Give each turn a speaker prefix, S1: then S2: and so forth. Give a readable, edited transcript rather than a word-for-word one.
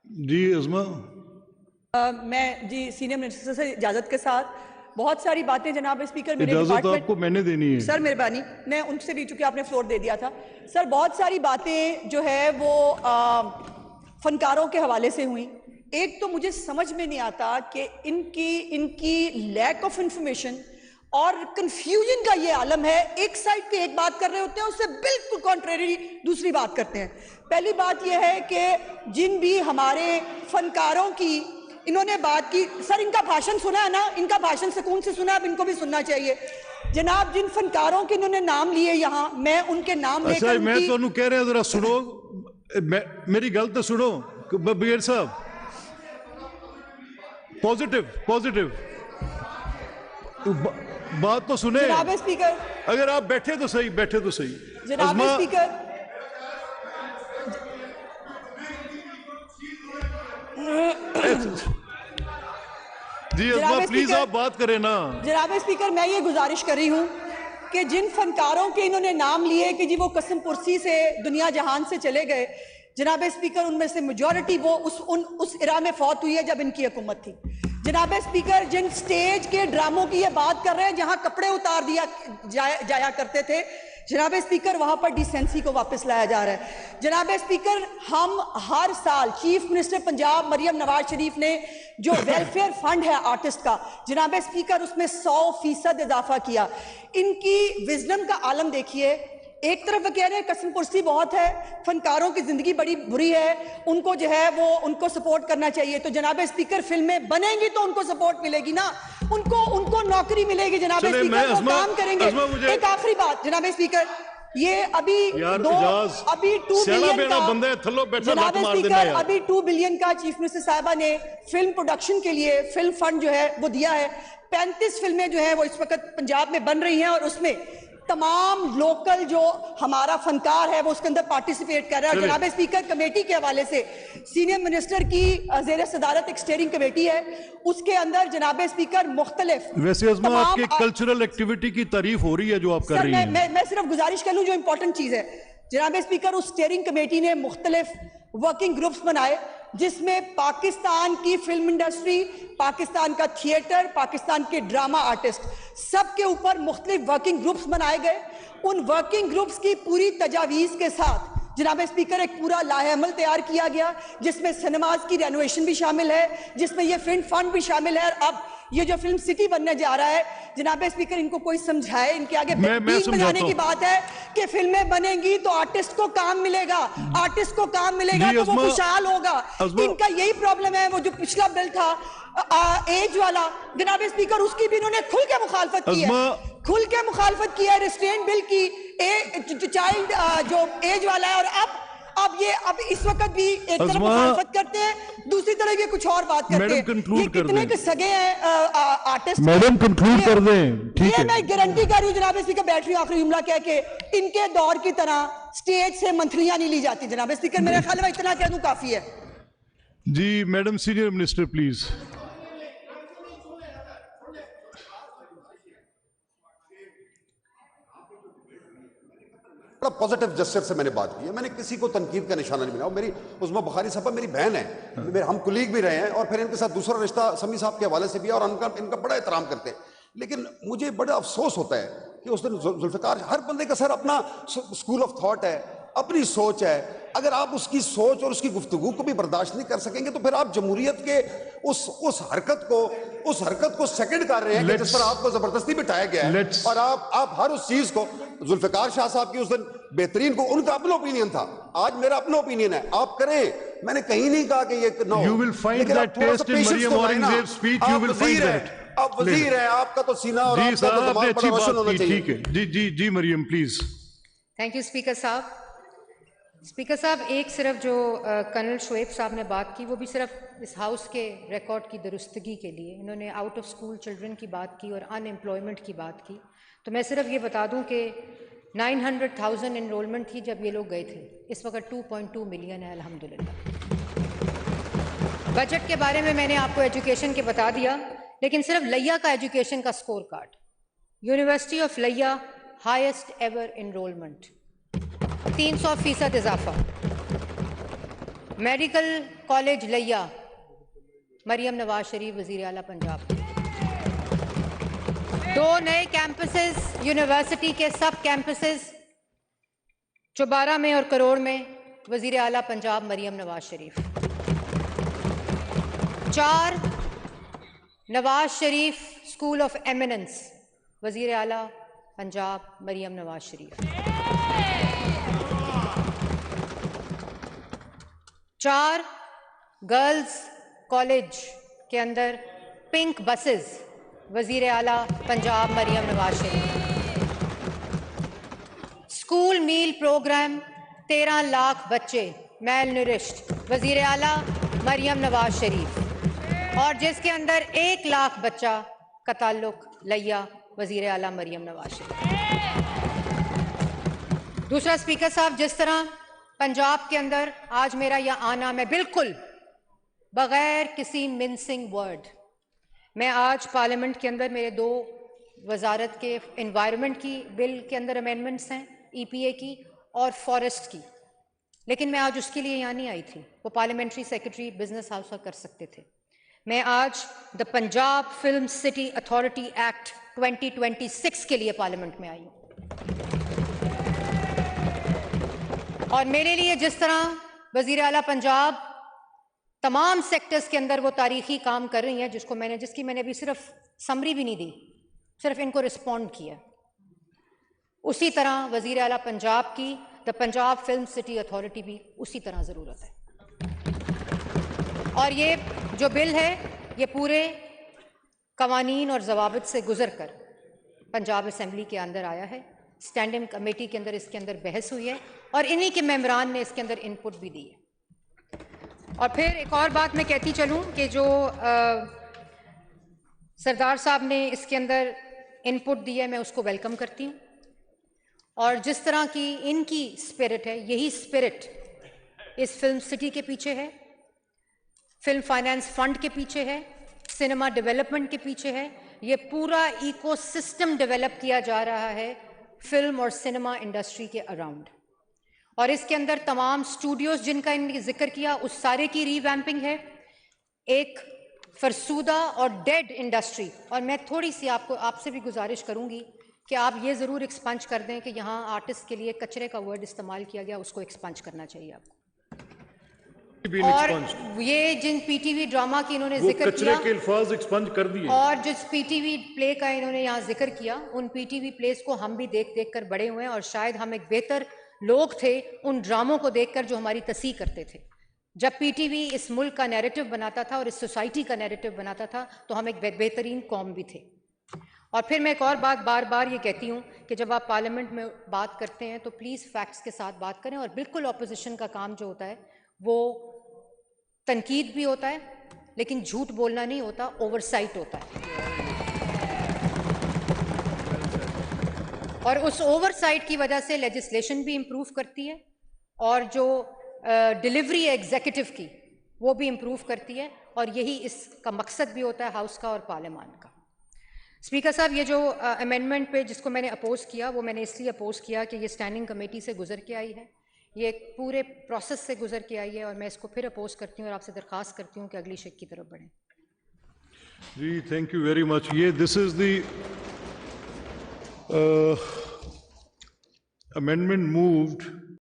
S1: जी अज़मा,
S2: मैं जी senior minister से इजाज़त के साथ बहुत सारी बातें जनाब स्पीकर मेरे
S1: इजाजत
S2: डिपार्टमेंट
S1: आपको मैंने देनी है।
S2: सर मेहरबानी, मैं उनसे भी, चूंकि आपने फ्लोर दे दिया था सर, बहुत सारी बातें जो है वो फनकारों के हवाले से हुई। एक तो मुझे समझ में नहीं आता कि इनकी लैक ऑफ इंफॉर्मेशन और कंफ्यूजन का ये आलम है। एक साइड पे एक बात कर रहे होते हैं, उससे बिल्कुल कॉन्ट्रेरी दूसरी बात करते हैं। पहली बात यह है कि जिन भी हमारे फनकारों की इन्होंने बात की, सर इनका भाषण सुना है ना, इनका भाषण सुकून से सुना, अब इनको भी सुनना चाहिए। जनाब जिन फनकारों के इन्होंने नाम लिए यहाँ, मैं उनके नाम
S1: अच्छा
S2: लेकर
S1: मैं तो कह रहा जरा सुनो, मेरी गल तो सुनो बगैर साहब। पॉजिटिव पॉजिटिव बात तो सुने।
S2: जनाब स्पीकर,
S1: अगर आप बैठे तो सही, बैठे तो सही।
S2: जनाब स्पीकर,
S1: जी अज़मा प्लीज आप बात करें ना।
S2: जनाब स्पीकर, मैं ये गुजारिश कर रही हूँ कि जिन फनकारों के इन्होंने नाम लिए कि जी वो कसम पुरसी से दुनिया जहान से चले गए, जनाब स्पीकर उनमें से मेजॉरिटी वो उस इरा में फौत हुई है जब इनकी हुकूमत थी। जनाब स्पीकर, जिन स्टेज के ड्रामों की ये बात कर रहे हैं जहां कपड़े उतार दिया जाया करते थे, जनाब स्पीकर वहां पर डिसेंसी को वापस लाया जा रहा है। जनाब स्पीकर, हम हर साल चीफ मिनिस्टर पंजाब मरियम नवाज शरीफ ने जो वेलफेयर फंड है आर्टिस्ट का, जनाब स्पीकर उसमें 100% इजाफा किया। इनकी विजडम का आलम देखिए। एक तरफ वो कह रहे हैं कसम पुरसी बहुत है, फनकारों की जिंदगी बड़ी बुरी है, उनको जो है वो उनको सपोर्ट करना चाहिए। तो जनाब स्पीकर फिल्में बनेंगी तो उनको सपोर्ट मिलेगी ना, उनको नौकरी मिलेगी। जनाब स्पीकर वो काम करेंगे। एक आखिरी बात जनाब स्पीकर, ये अभी अभी 2 बिलियन का जनाब स्पीकर अभी 2 बिलियन का चीफ मिनिस्टर साहिबा ने फिल्म प्रोडक्शन के लिए फिल्म फंड जो है वो दिया है। 35 फिल्में जो है वो इस वक्त पंजाब में बन रही हैं और उसमें तमाम लोकल जो हमारा फनकार है वो उसके अंदर पार्टिसिपेट कर रहा है। जनाब स्पीकर, कमेटी के हवाले से सीनियर मिनिस्टर की ज़ेर सदारत एक स्टीयरिंग कमेटी है, उसके अंदर जनाब स्पीकर मुख्तलिफ,
S1: वैसे अज़मा आपकी कल्चरल एक्टिविटी की तारीफ हो रही है जो आप कर रही हैं।
S2: मैं सिर्फ गुजारिश कर लूं जो इंपॉर्टेंट चीज है। जनाब स्पीकर, उस स्टीयरिंग कमेटी ने मुख्तलिफ वर्किंग ग्रुप्स बनाए जिसमें पाकिस्तान की फिल्म इंडस्ट्री, पाकिस्तान का थिएटर, पाकिस्तान के ड्रामा आर्टिस्ट, सबके ऊपर मुख्तलिफ वर्किंग ग्रुप्स बनाए गए। उन वर्किंग ग्रुप्स की पूरी तजावीज़ के साथ जनाब स्पीकर एक पूरा लाहेअमल तैयार किया गया जिसमें सिनेमाज की रेनोवेशन भी शामिल है, जिसमें ये फिल्म फंड भी शामिल है। अब ये जो फिल्म सिटी बनने जा रहा है, जनाब स्पीकर इनको कोई समझाए, इनके आगे बीच बजाने की बात है कि फिल्में बनेंगी तो आर्टिस्ट को काम मिलेगा, आर्टिस्ट को काम मिलेगा तो वो खुशहाल होगा। इनका यही प्रॉब्लम है। वो जो पिछला बिल था एज वाला, जनाब स्पीकर उसकी भी इन्होंने खुल के मुखालफत की है, खुल के मुखालफत की है रेस्ट्रेंट बिल की, चाइल्ड जो एज वाला है। और अब इस वक्त भी एक तरफ मुखालफत करते हैं, दूसरी तरफ ये कुछ और बात करते हैं। ये कितने के सगे हैं आर्टिस्ट।
S1: मैडम कंक्लूड कर दें, ठीक है।
S2: मैं गारंटी कर रही हूँ जनाब स्पीकर, बैठ रही हूँ आखिरी जुमला कह के, इनके दौर की तरह स्टेज से मंथलियां नहीं ली जाती। जनाब स्पीकर, मेरा ख्याल है इतना कह दूं काफी है।
S1: जी मैडम सीनियर मिनिस्टर प्लीज।
S3: बड़ा पॉजिटिव जेस्चर से मैंने बात की है, मैंने किसी को तनकीद का निशाना नहीं बनाया। मेरी उस्मा बुखारी साहब मेरी बहन है, हम कुलीग भी रहे हैं और फिर इनके साथ दूसरा रिश्ता समी साहब के हवाले से भी, और इनका बड़ा एहतराम करते हैं। लेकिन मुझे बड़ा अफसोस होता है कि उस दिन जुल्फिकार, हर बंदे का सर अपना स्कूल ऑफ थॉट है, अपनी सोच है। अगर आप उसकी सोच और उसकी गुफ्तगू को भी बर्दाश्त नहीं कर सकेंगे तो फिर आप जमहूरियत के उस हरकत को सेकंड कर रहे हैं जिस पर आपको जबरदस्ती बिठाया गया है। और आप हर उस चीज को, जुल्फिकार शाह साहब की उस दिन बेहतरीन को, उनका अपना ओपिनियन था, आज मेरा अपना ओपिनियन है, आप करें। मैंने कहीं नहीं कहा कि ये ना,
S1: you will find that taste in Maryam Aurangzeb's speech, you will find that।
S3: आप वजीर हैं, आपका तो सीना और आपका तो दिमाग बड़ा रोशन होना चाहिए।
S1: ठीक है जी Mariam please.
S4: Thank you speaker साहब। स्पीकर साहब, एक सिर्फ जो कर्नल शुएब साहब ने बात की, वो भी सिर्फ इस हाउस के रिकॉर्ड की दुरुस्तगी के लिए, इन्होंने आउट ऑफ स्कूल चिल्ड्रन की बात की और अनएम्प्लॉयमेंट की बात की। तो मैं सिर्फ ये बता दूं कि 900,000 इनरोलमेंट थी जब ये लोग गए थे, इस वक्त 2.2 मिलियन है अल्हम्दुलिल्लाह। बजट के बारे में मैंने आपको एजुकेशन के बता दिया, लेकिन सिर्फ लिया का एजुकेशन का स्कोर कार्ड, यूनिवर्सिटी ऑफ लिया हाईएस्ट एवर इनरोलमेंट, 300% इजाफा। मेडिकल कॉलेज लिया, मरियम नवाज शरीफ वजीर आला पंजाब। 2 नए कैंपसेस यूनिवर्सिटी के सब कैंपसेस चौबारा में और करोड़ में, वजीर आला Punjab Maryam Nawaz Sharif. 4 Nawaz Sharif school of eminence, वजीर आला पंजाब मरियम नवाज शरीफ। 4 गर्ल्स कॉलेज के अंदर पिंक बसेस, वजीर आला पंजाब मरियम नवाज शरीफ। स्कूल मील प्रोग्राम 13 लाख बच्चे मैल न्यूरिश्ड, वजीर आला मरियम नवाज शरीफ। और जिसके अंदर 1 लाख बच्चा का ताल्लुक लिया, वजीर आला मरियम नवाज शरीफ। दूसरा, स्पीकर साहब, जिस तरह पंजाब के अंदर आज मेरा यह आना, मैं बिल्कुल बगैर किसी मिन्सिंग वर्ड, मैं आज पार्लियामेंट के अंदर मेरे 2 वजारत के एनवायरनमेंट की बिल के अंदर अमेंडमेंट्स हैं, EPA की और फॉरेस्ट की, लेकिन मैं आज उसके लिए यहाँ नहीं आई थी। वो पार्लियामेंट्री सेक्रेटरी बिजनेस हाउस का कर सकते थे। मैं आज the Punjab film city authority act 2026 के लिए पार्लियामेंट में आई हूँ। और मेरे लिए जिस तरह वजीर आला पंजाब तमाम सेक्टर्स के अंदर वो तारीखी काम कर रही हैं, जिसकी मैंने अभी सिर्फ समरी भी नहीं दी, सिर्फ इनको रिस्पॉन्ड किया, उसी तरह वजीर आला पंजाब की the Punjab film city authority भी उसी तरह ज़रूरत है। और ये जो बिल है, ये पूरे कवानीन और ज़वाबित से गुजर कर पंजाब असेंबली के अंदर आया है। स्टैंडिंग कमेटी के अंदर इसके अंदर बहस हुई है और इन्हीं के मेंबरान ने इसके अंदर इनपुट भी दी है। और फिर एक और बात मैं कहती चलूँ कि जो सरदार साहब ने इसके अंदर इनपुट दिया है, मैं उसको वेलकम करती हूँ। और जिस तरह की इनकी स्पिरिट है, यही स्पिरिट इस फिल्म सिटी के पीछे है, फिल्म फाइनेंस फंड के पीछे है, सिनेमा डेवलपमेंट के पीछे है। ये पूरा इकोसिस्टम डेवलप किया जा रहा है फिल्म और सिनेमा इंडस्ट्री के अराउंड। और इसके अंदर तमाम स्टूडियोज जिनका इन्होंने जिक्र किया, उस सारे की रीवैम्पिंग है। एक फरसूदा और डेड इंडस्ट्री, और मैं थोड़ी सी आपसे भी गुजारिश करूंगी कि आप ये ज़रूर एक्सपंज कर दें कि यहाँ आर्टिस्ट के लिए कचरे का वर्ड इस्तेमाल किया गया, उसको एक्सपंज करना चाहिए आपको। और ये जिन पीटीवी ड्रामा की इन्होंने जिक्र किया,
S1: के अल्फाज एक्सपंज कर दिए,
S4: और जिस पीटीवी प्ले का इन्होंने यहाँ जिक्र किया, उन पीटीवी प्लेस को हम भी देख देख कर बड़े हुए हैं, और शायद हम एक बेहतर लोग थे उन ड्रामों को देखकर जो हमारी तस्सीह करते थे। जब पीटीवी इस मुल्क का नैरेटिव बनाता था और इस सोसाइटी का नैरेटिव बनाता था, तो हम एक बेहतरीन कौम भी थे। और फिर मैं एक और बात बार बार ये कहती हूँ कि जब आप पार्लियामेंट में बात करते हैं तो प्लीज़ फैक्ट्स के साथ बात करें। और बिल्कुल ऑपोजिशन का काम जो होता है वो तनकीद भी होता है, लेकिन झूठ बोलना नहीं होता, ओवरसाइट होता है। और उस ओवरसाइट की वजह से लेजिस्लेशन भी इम्प्रूव करती है, और जो डिलीवरी है एग्जीक्यूटिव की वो भी इम्प्रूव करती है। और यही इसका मकसद भी होता है हाउस का और पार्लियामान का। स्पीकर साहब, ये जो अमेंडमेंट पे जिसको मैंने अपोज किया, वो मैंने इसलिए अपोज किया कि ये स्टैंडिंग कमेटी से गुजर के आई है, ये एक पूरे प्रोसेस से गुजर के आई है, और मैं इसको फिर अपोज करती हूँ और आपसे दरख्वास्त करती हूँ कि अगली शिक की तरफ बढ़ें।
S1: जी, थैंक यू वेरी मच। ये this is the amendment moved